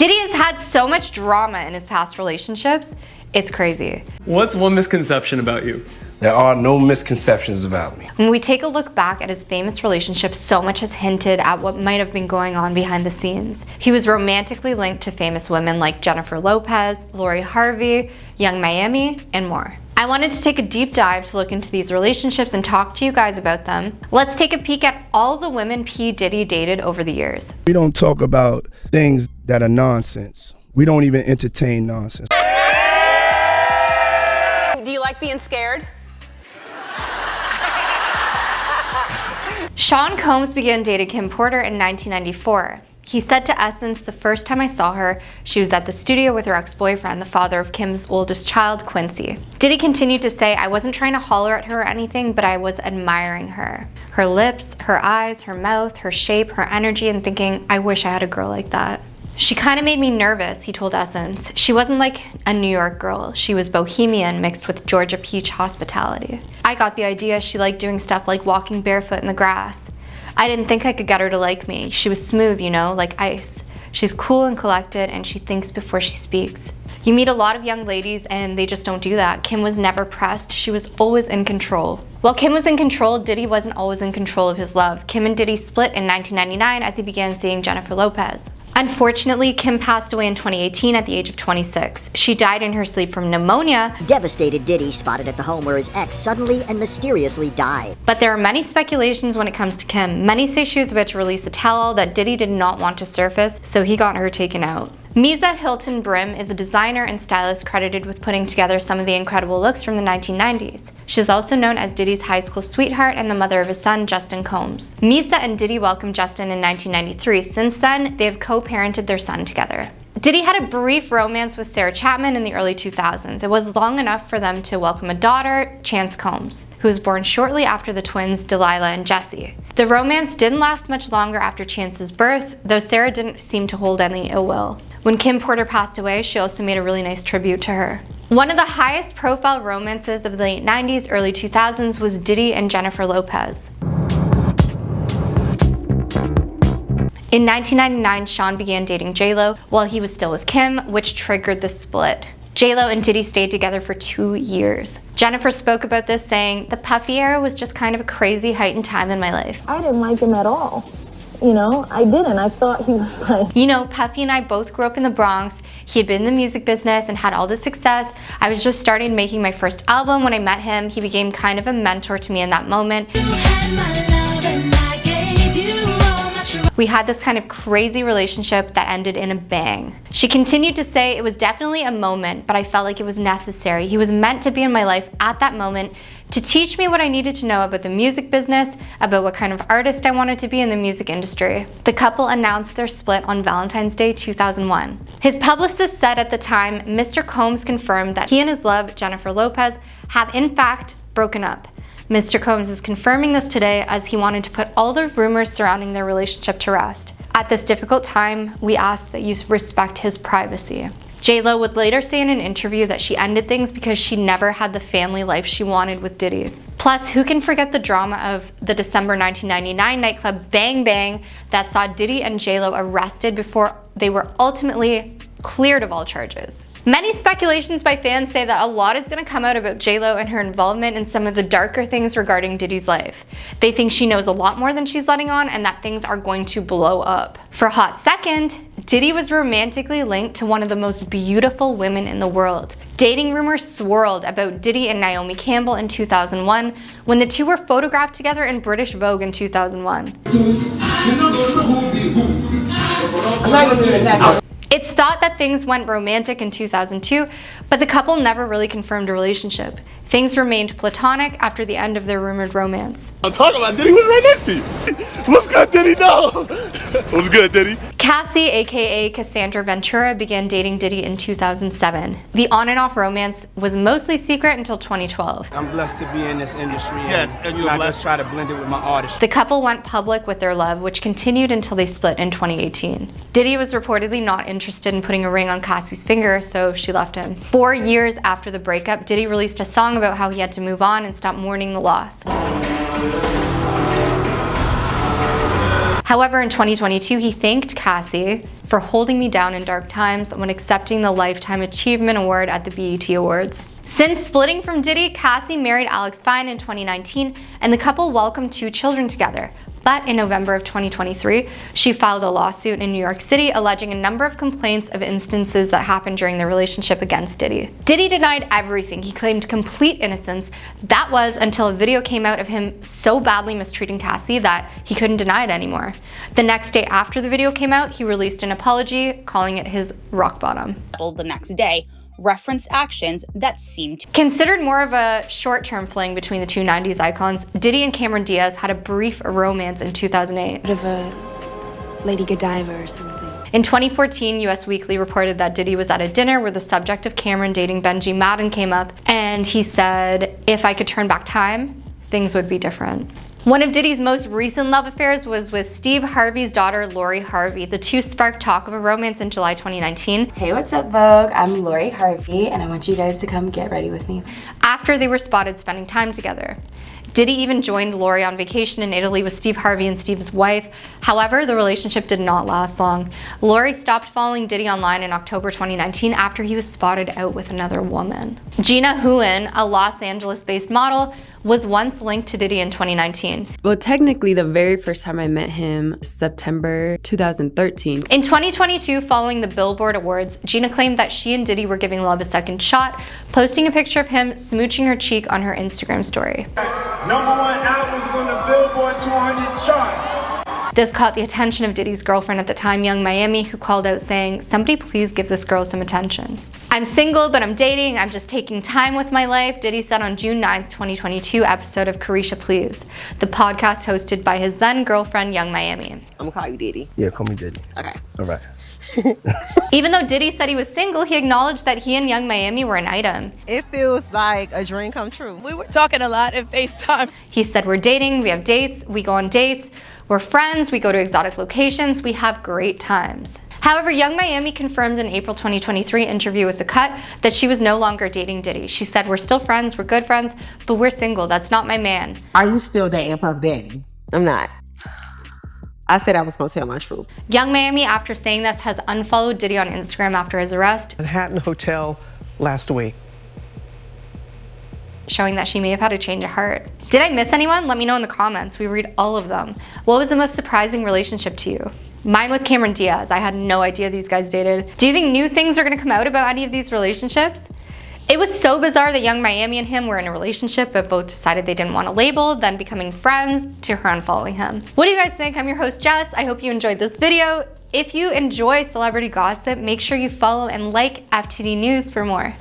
Diddy has had so much drama in his past relationships, it's crazy. What's one misconception about you? There are no misconceptions about me. When we take a look back at his famous relationships, so much has hinted at what might have been going on behind the scenes. He was romantically linked to famous women like Jennifer Lopez, Harvey, Young Miami, and more. I wanted to take a deep dive to look into these relationships and talk to you guys about them. Let's take a peek at all the women P. Diddy dated over the years. We don't talk about things that are nonsense. We don't even entertain nonsense. Do you like being scared? Sean Combs began dating Kim Porter in 1994. He said to Essence, "The first time I saw her, she was at the studio with her ex-boyfriend, the father of Kim's oldest child, Quincy." Diddy continued to say, "I wasn't trying to holler at her or anything, but I was admiring her. Her lips, her eyes, her mouth, her shape, her energy, and thinking, I wish I had a girl like that. She kind of made me nervous," he told Essence. "She wasn't like a New York girl. She was bohemian mixed with Georgia peach hospitality. I got the idea she liked doing stuff like walking barefoot in the grass. I didn't think I could get her to like me. She was smooth, you know, like ice. She's cool and collected, and she thinks before she speaks. You meet a lot of young ladies and they just don't do that. Kim was never pressed. She was always in control." While Kim was in control, Diddy wasn't always in control of his love. Kim and Diddy split in 1999 as he began seeing Jennifer Lopez. Unfortunately, Kim passed away in 2018 at the age of 26. She died in her sleep from pneumonia. Devastated Diddy spotted at the home where his ex suddenly and mysteriously died. But there are many speculations when it comes to Kim. Many say she was about to release a tell-all that Diddy did not want to surface, so he got her taken out. Misa Hilton Brim is a designer and stylist credited with putting together some of the incredible looks from the 1990s. She's also known as Diddy's high school sweetheart and the mother of his son, Justin Combs. Misa and Diddy welcomed Justin in 1993. Since then, they have co-parented their son together. Diddy had a brief romance with Sarah Chapman in the early 2000s. It was long enough for them to welcome a daughter, Chance Combs, who was born shortly after the twins Delilah and Jessie. The romance didn't last much longer after Chance's birth, though Sarah didn't seem to hold any ill will. When Kim Porter passed away, she also made a really nice tribute to her. One of the highest profile romances of the late 90s, early 2000s was Diddy and Jennifer Lopez. In 1999, Sean began dating J-Lo while he was still with Kim, which triggered the split. J-Lo and Diddy stayed together for 2 years. Jennifer spoke about this saying, "The Puffy era was just kind of a crazy heightened time in my life. I didn't like him at all. You know, I didn't. I thought he was like..." "You know, Puffy and I both grew up in the Bronx. He had been in the music business and had all this success. I was just starting making my first album when I met him. He became kind of a mentor to me in that moment. We had this kind of crazy relationship that ended in a bang." She continued to say, "It was definitely a moment, but I felt like it was necessary. He was meant to be in my life at that moment to teach me what I needed to know about the music business, about what kind of artist I wanted to be in the music industry." The couple announced their split on Valentine's Day 2001. His publicist said at the time, Mr. Combs confirmed that he and his love, Jennifer Lopez, have in fact broken up. Mr. Combs is confirming this today as he wanted to put all the rumors surrounding their relationship to rest. "At this difficult time, we ask that you respect his privacy." J-Lo would later say in an interview that she ended things because she never had the family life she wanted with Diddy. Plus, who can forget the drama of the December 1999 nightclub Bang Bang that saw Diddy and J-Lo arrested before they were ultimately cleared of all charges. Many speculations by fans say that a lot is going to come out about J-Lo and her involvement in some of the darker things regarding Diddy's life. They think she knows a lot more than she's letting on and that things are going to blow up. For a hot second, Diddy was romantically linked to one of the most beautiful women in the world. Dating rumors swirled about Diddy and Naomi Campbell in 2001 when the two were photographed together in British Vogue in 2001. It's thought that things went romantic in 2002, but the couple never really confirmed a relationship. Things remained platonic after the end of their rumored romance. I'm talking about Diddy was right next to you. What's good, Diddy? No. What's good, Diddy? Cassie, aka Cassandra Ventura, began dating Diddy in 2007. The on and off romance was mostly secret until 2012. I'm blessed to be in this industry. Yes, and you're I blessed. just try to blend it with my artistry. The couple went public with their love, which continued until they split in 2018. Diddy was reportedly not interested in putting a ring on Cassie's finger, so she left him. 4 years after the breakup, Diddy released a song about how he had to move on and stop mourning the loss. However, in 2022, he thanked Cassie for holding me down in dark times when accepting the Lifetime Achievement Award at the BET Awards. Since splitting from Diddy, Cassie married Alex Fine in 2019, and the couple welcomed 2 children together. But in November of 2023, she filed a lawsuit in New York City alleging a number of complaints of instances that happened during their relationship against Diddy. Diddy denied everything. He claimed complete innocence. That was until a video came out of him so badly mistreating Cassie that he couldn't deny it anymore. The next day after the video came out, he released an apology, calling it his rock bottom. The next day, referenced actions that seemed to... Considered more of a short-term fling between the two 90s icons, Diddy and Cameron Diaz had a brief romance in 2008. Bit of a Lady Godiva or something. In 2014, US Weekly reported that Diddy was at a dinner where the subject of Cameron dating Benji Madden came up, and he said, "If I could turn back time, things would be different." One of Diddy's most recent love affairs was with Steve Harvey's daughter, Lori Harvey. The two sparked talk of a romance in July 2019. Hey, what's up, Vogue? I'm Lori Harvey, and I want you guys to come get ready with me. After they were spotted spending time together. Diddy even joined Lori on vacation in Italy with Steve Harvey and Steve's wife. However, the relationship did not last long. Lori stopped following Diddy online in October 2019 after he was spotted out with another woman. Gina Huan, a Los Angeles-based model, was once linked to Diddy in 2019. Well, technically, the very first time I met him, September 2013. In 2022, following the Billboard Awards, Gina claimed that she and Diddy were giving love a second shot, posting a picture of him smooching her cheek on her Instagram story. #1 albums on the Billboard 200 charts. This caught the attention of Diddy's girlfriend at the time, Young Miami, who called out saying, "Somebody please give this girl some attention." "I'm single, but I'm dating. I'm just taking time with my life," Diddy said on June 9th, 2022 episode of Carisha Please, the podcast hosted by his then girlfriend, Young Miami. I'm gonna call you Diddy. Yeah, call me Diddy. Okay. All right. Even though Diddy said he was single, he acknowledged that he and Young Miami were an item. It feels like a dream come true. We were talking a lot in FaceTime. He said, "We're dating, we have dates, we go on dates, we're friends, we go to exotic locations, we have great times." However, Young Miami confirmed in April 2023 interview with The Cut that she was no longer dating Diddy. She said, "We're still friends, we're good friends, but we're single. That's not my man." Are you still dating Puff Daddy? I'm not. I said I was gonna tell my truth. Young Miami, after saying this, has unfollowed Diddy on Instagram after his arrest. Manhattan Hotel last week. Showing that she may have had a change of heart. Did I miss anyone? Let me know in the comments. We read all of them. What was the most surprising relationship to you? Mine was Cameron Diaz. I had no idea these guys dated. Do you think new things are gonna come out about any of these relationships? It was so bizarre that Young Miami and him were in a relationship, but both decided they didn't want to label, then becoming friends, to her unfollowing him. What do you guys think? I'm your host, Jess. I hope you enjoyed this video. If you enjoy celebrity gossip, make sure you follow and like FTD News for more.